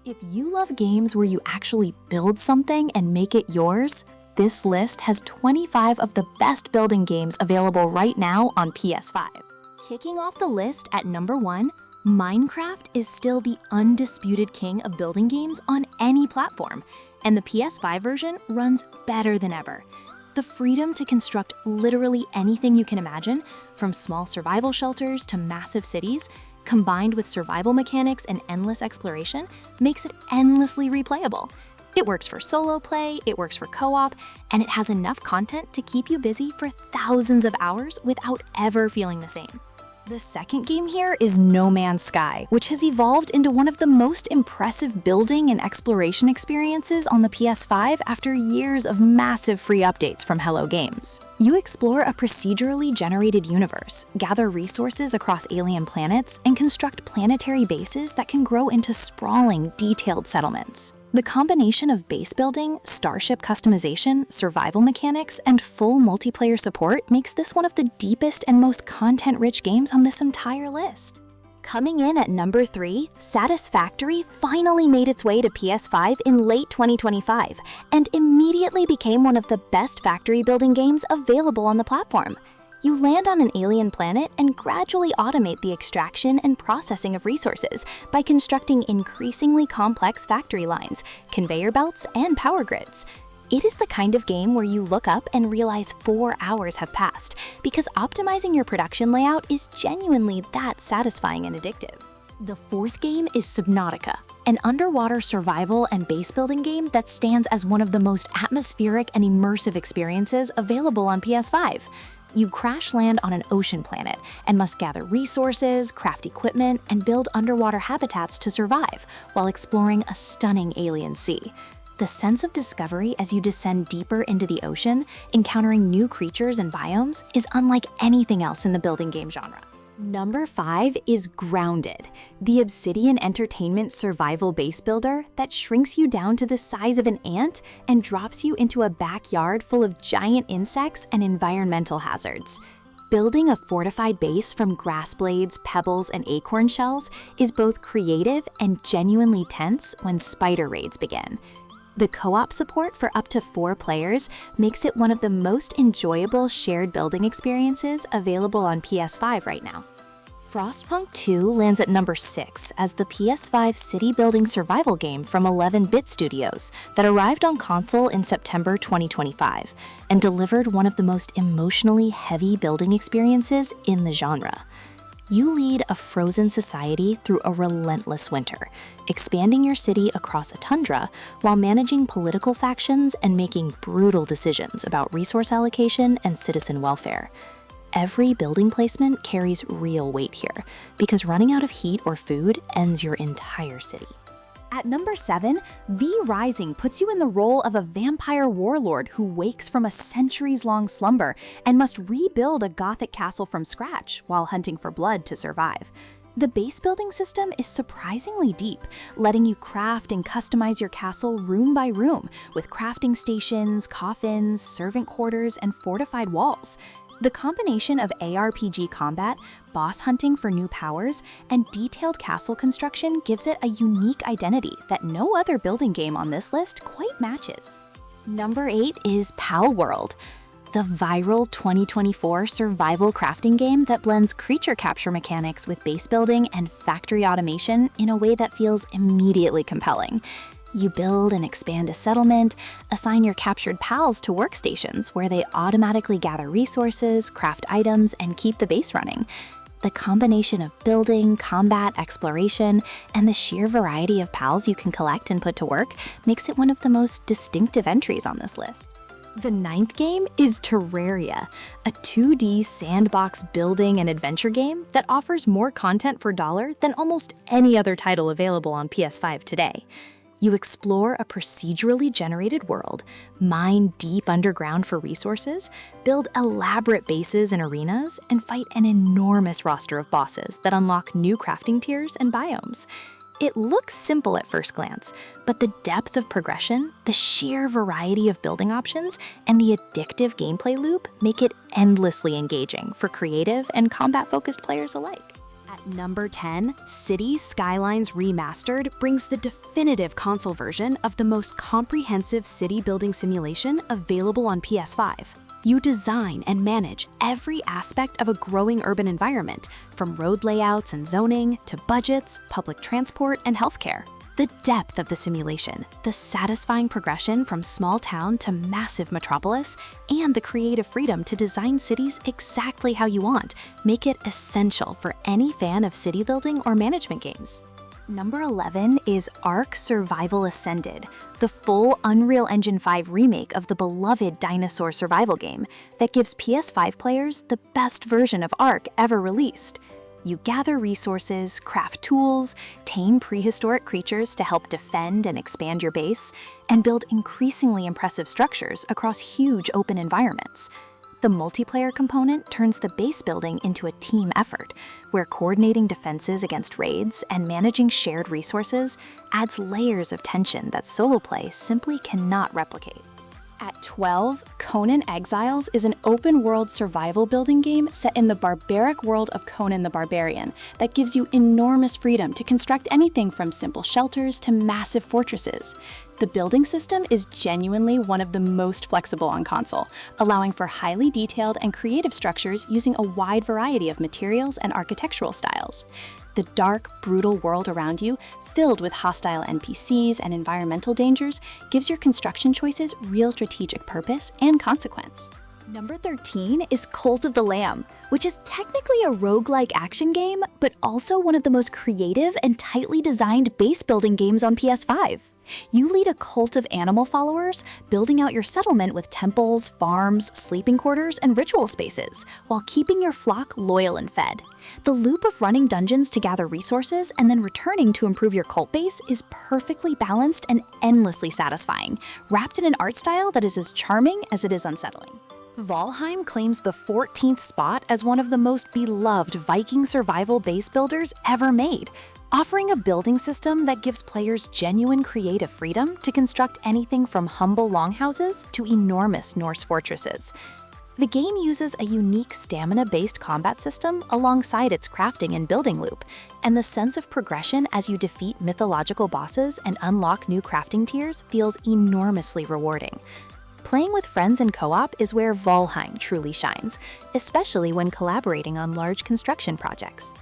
If you love games where you actually build something and make it yours, this list has 25 of the best building games available right now on PS5. Kicking off the list at number 1, Minecraft is still the undisputed king of building games on any platform, and the PS5 version runs better than ever. The freedom to construct literally anything you can imagine, from small survival shelters to massive cities, combined with survival mechanics and endless exploration, makes it endlessly replayable. It works for solo play, it works for co-op, and it has enough content to keep you busy for thousands of hours without ever feeling the same. The second game here is No Man's Sky, which has evolved into one of the most impressive building and exploration experiences on the PS5 after years of massive free updates from Hello Games. You explore a procedurally generated universe, gather resources across alien planets, and construct planetary bases that can grow into sprawling, detailed settlements. The combination of base building, starship customization, survival mechanics, and full multiplayer support makes this one of the deepest and most content-rich games on this entire list. Coming in at number 3, Satisfactory finally made its way to PS5 in late 2025 and immediately became one of the best factory building games available on the platform. You land on an alien planet and gradually automate the extraction and processing of resources by constructing increasingly complex factory lines, conveyor belts, and power grids. It is the kind of game where you look up and realize 4 hours have passed, because optimizing your production layout is genuinely that satisfying and addictive. The fourth game is Subnautica, an underwater survival and base building game that stands as one of the most atmospheric and immersive experiences available on PS5. You crash land on an ocean planet and must gather resources, craft equipment, and build underwater habitats to survive while exploring a stunning alien sea. The sense of discovery as you descend deeper into the ocean, encountering new creatures and biomes, is unlike anything else in the building game genre. Number 5 is Grounded, the Obsidian Entertainment survival base builder that shrinks you down to the size of an ant and drops you into a backyard full of giant insects and environmental hazards. Building a fortified base from grass blades, pebbles, and acorn shells is both creative and genuinely tense when spider raids begin. The co-op support for up to 4 players makes it one of the most enjoyable shared building experiences available on PS5 right now. Frostpunk 2 lands at number 6 as the PS5 city-building survival game from 11-Bit Studios that arrived on console in September 2025 and delivered one of the most emotionally heavy building experiences in the genre. You lead a frozen society through a relentless winter, expanding your city across a tundra while managing political factions and making brutal decisions about resource allocation and citizen welfare. Every building placement carries real weight here, because running out of heat or food ends your entire city. At number 7, V Rising puts you in the role of a vampire warlord who wakes from a centuries-long slumber and must rebuild a gothic castle from scratch while hunting for blood to survive. The base building system is surprisingly deep, letting you craft and customize your castle room by room, with crafting stations, coffins, servant quarters, and fortified walls. The combination of ARPG combat, boss hunting for new powers, and detailed castle construction gives it a unique identity that no other building game on this list quite matches. Number 8 is Palworld, the viral 2024 survival crafting game that blends creature capture mechanics with base building and factory automation in a way that feels immediately compelling. You build and expand a settlement, assign your captured pals to workstations where they automatically gather resources, craft items, and keep the base running. The combination of building, combat, exploration, and the sheer variety of pals you can collect and put to work makes it one of the most distinctive entries on this list. The 9th game is Terraria, a 2D sandbox building and adventure game that offers more content for $1 than almost any other title available on PS5 today. You explore a procedurally generated world, mine deep underground for resources, build elaborate bases and arenas, and fight an enormous roster of bosses that unlock new crafting tiers and biomes. It looks simple at first glance, but the depth of progression, the sheer variety of building options, and the addictive gameplay loop make it endlessly engaging for creative and combat-focused players alike. At Number 10, Cities Skylines Remastered brings the definitive console version of the most comprehensive city building simulation available on PS5. You design and manage every aspect of a growing urban environment, from road layouts and zoning to budgets, public transport, and healthcare. The depth of the simulation, the satisfying progression from small town to massive metropolis, and the creative freedom to design cities exactly how you want make it essential for any fan of city building or management games. Number 11 is Ark Survival Ascended, the full Unreal Engine 5 remake of the beloved dinosaur survival game that gives PS5 players the best version of Ark ever released. You gather resources, craft tools, tame prehistoric creatures to help defend and expand your base, and build increasingly impressive structures across huge open environments. The multiplayer component turns the base building into a team effort, where coordinating defenses against raids and managing shared resources adds layers of tension that solo play simply cannot replicate. At 12, Conan Exiles is an open-world survival building game set in the barbaric world of Conan the Barbarian that gives you enormous freedom to construct anything from simple shelters to massive fortresses. The building system is genuinely one of the most flexible on console, allowing for highly detailed and creative structures using a wide variety of materials and architectural styles. The dark, brutal world around you, filled with hostile NPCs and environmental dangers, gives your construction choices real strategic purpose and consequence. Number 13 is Cult of the Lamb, which is technically a roguelike action game, but also one of the most creative and tightly designed base building games on PS5. You lead a cult of animal followers, building out your settlement with temples, farms, sleeping quarters, and ritual spaces, while keeping your flock loyal and fed. The loop of running dungeons to gather resources and then returning to improve your cult base is perfectly balanced and endlessly satisfying, wrapped in an art style that is as charming as it is unsettling. Valheim claims the 14th spot as one of the most beloved Viking survival base builders ever made, offering a building system that gives players genuine creative freedom to construct anything from humble longhouses to enormous Norse fortresses. The game uses a unique stamina-based combat system alongside its crafting and building loop, and the sense of progression as you defeat mythological bosses and unlock new crafting tiers feels enormously rewarding. Playing with friends and co-op is where Valheim truly shines, especially when collaborating on large construction projects.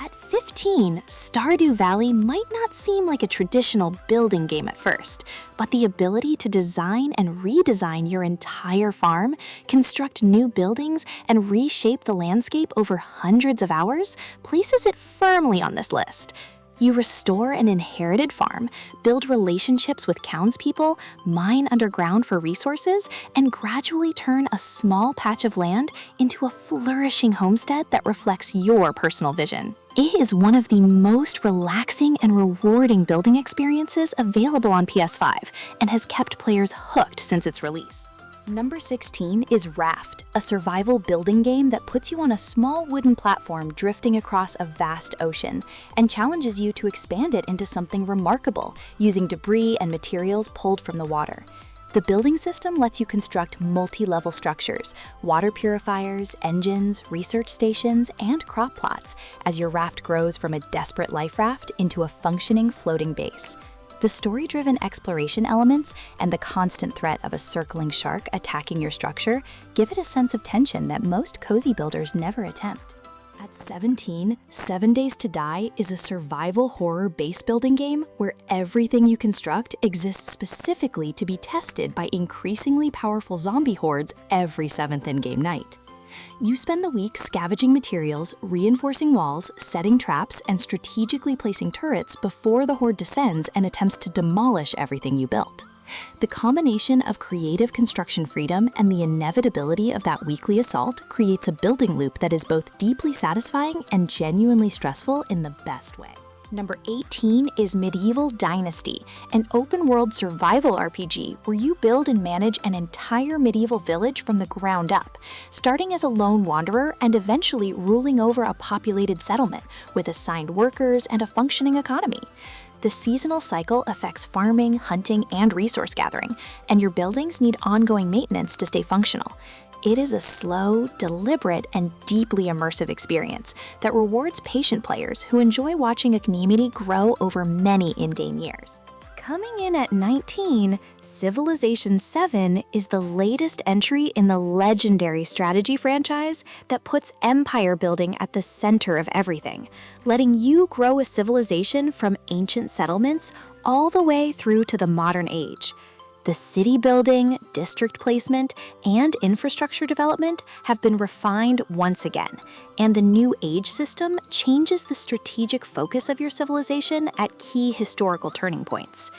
At 15, Stardew Valley might not seem like a traditional building game at first, but the ability to design and redesign your entire farm, construct new buildings, and reshape the landscape over hundreds of hours places it firmly on this list. You restore an inherited farm, build relationships with townspeople, mine underground for resources, and gradually turn a small patch of land into a flourishing homestead that reflects your personal vision. It is one of the most relaxing and rewarding building experiences available on PS5 and has kept players hooked since its release. Number 16 is Raft, a survival building game that puts you on a small wooden platform drifting across a vast ocean and challenges you to expand it into something remarkable using debris and materials pulled from the water. The building system lets you construct multi-level structures, water purifiers, engines, research stations, and crop plots as your raft grows from a desperate life raft into a functioning floating base. The story-driven exploration elements and the constant threat of a circling shark attacking your structure give it a sense of tension that most cozy builders never attempt. At 17, 7 Days to Die is a survival horror base building game where everything you construct exists specifically to be tested by increasingly powerful zombie hordes every 7th in-game night. You spend the week scavenging materials, reinforcing walls, setting traps, and strategically placing turrets before the horde descends and attempts to demolish everything you built. The combination of creative construction freedom and the inevitability of that weekly assault creates a building loop that is both deeply satisfying and genuinely stressful in the best way. Number 18 is Medieval Dynasty, an open-world survival RPG where you build and manage an entire medieval village from the ground up, starting as a lone wanderer and eventually ruling over a populated settlement with assigned workers and a functioning economy. The seasonal cycle affects farming, hunting, and resource gathering, and your buildings need ongoing maintenance to stay functional. It is a slow, deliberate, and deeply immersive experience that rewards patient players who enjoy watching a community grow over many in-game years. Coming in at 19, Civilization VII is the latest entry in the legendary strategy franchise that puts empire building at the center of everything, letting you grow a civilization from ancient settlements all the way through to the modern age. The city building, district placement, and infrastructure development have been refined once again, and the new age system changes the strategic focus of your civilization at key historical turning points.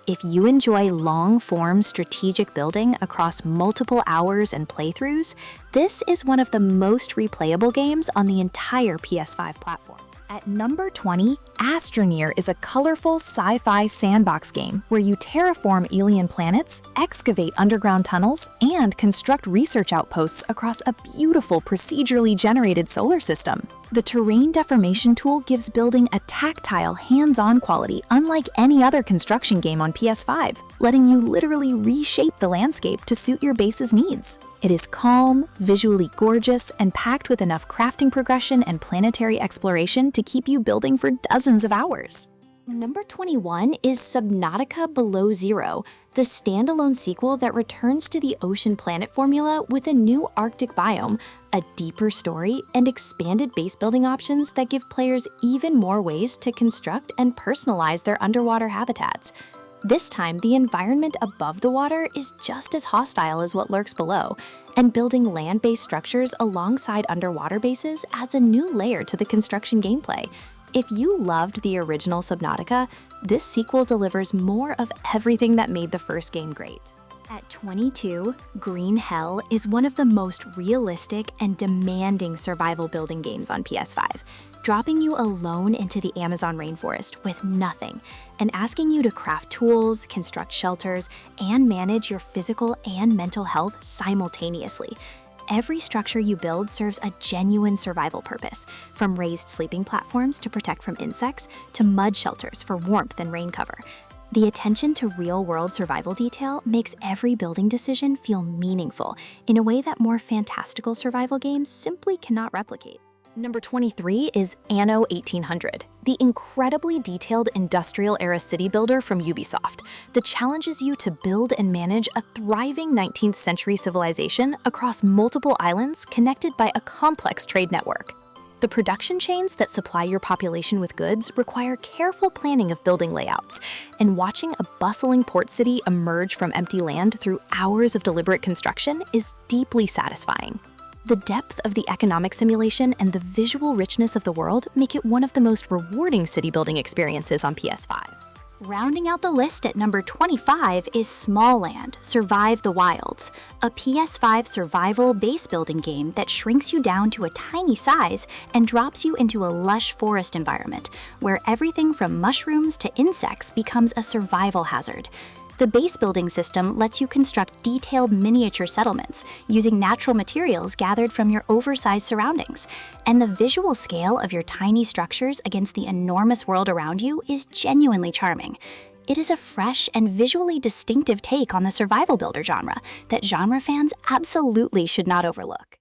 If you enjoy long-form strategic building across multiple hours and playthroughs, this is one of the most replayable games on the entire PS5 platform. At number 20, Astroneer is a colorful sci-fi sandbox game where you terraform alien planets, excavate underground tunnels, and construct research outposts across a beautiful procedurally generated solar system. The terrain deformation tool gives building a tactile, hands-on quality unlike any other construction game on PS5, letting you literally reshape the landscape to suit your base's needs. It is calm, visually gorgeous, and packed with enough crafting progression and planetary exploration to keep you building for dozens of hours. Number 21 is Subnautica Below Zero, the standalone sequel that returns to the ocean planet formula with a new Arctic biome, a deeper story, and expanded base building options that give players even more ways to construct and personalize their underwater habitats. This time, the environment above the water is just as hostile as what lurks below, and building land-based structures alongside underwater bases adds a new layer to the construction gameplay. If you loved the original Subnautica, this sequel delivers more of everything that made the first game great. At 22, Green Hell is one of the most realistic and demanding survival building games on PS5, dropping you alone into the Amazon rainforest with nothing, and asking you to craft tools, construct shelters, and manage your physical and mental health simultaneously. Every structure you build serves a genuine survival purpose, from raised sleeping platforms to protect from insects, to mud shelters for warmth and rain cover. The attention to real-world survival detail makes every building decision feel meaningful in a way that more fantastical survival games simply cannot replicate. Number 23 is Anno 1800, the incredibly detailed industrial-era city builder from Ubisoft that challenges you to build and manage a thriving 19th century civilization across multiple islands connected by a complex trade network. The production chains that supply your population with goods require careful planning of building layouts, and watching a bustling port city emerge from empty land through hours of deliberate construction is deeply satisfying. The depth of the economic simulation and the visual richness of the world make it one of the most rewarding city building experiences on PS5. Rounding out the list at number 25 is Smalland: Survive the Wilds, a PS5 survival base building game that shrinks you down to a tiny size and drops you into a lush forest environment, where everything from mushrooms to insects becomes a survival hazard. The base building system lets you construct detailed miniature settlements using natural materials gathered from your oversized surroundings, and the visual scale of your tiny structures against the enormous world around you is genuinely charming. It is a fresh and visually distinctive take on the survival builder genre that genre fans absolutely should not overlook.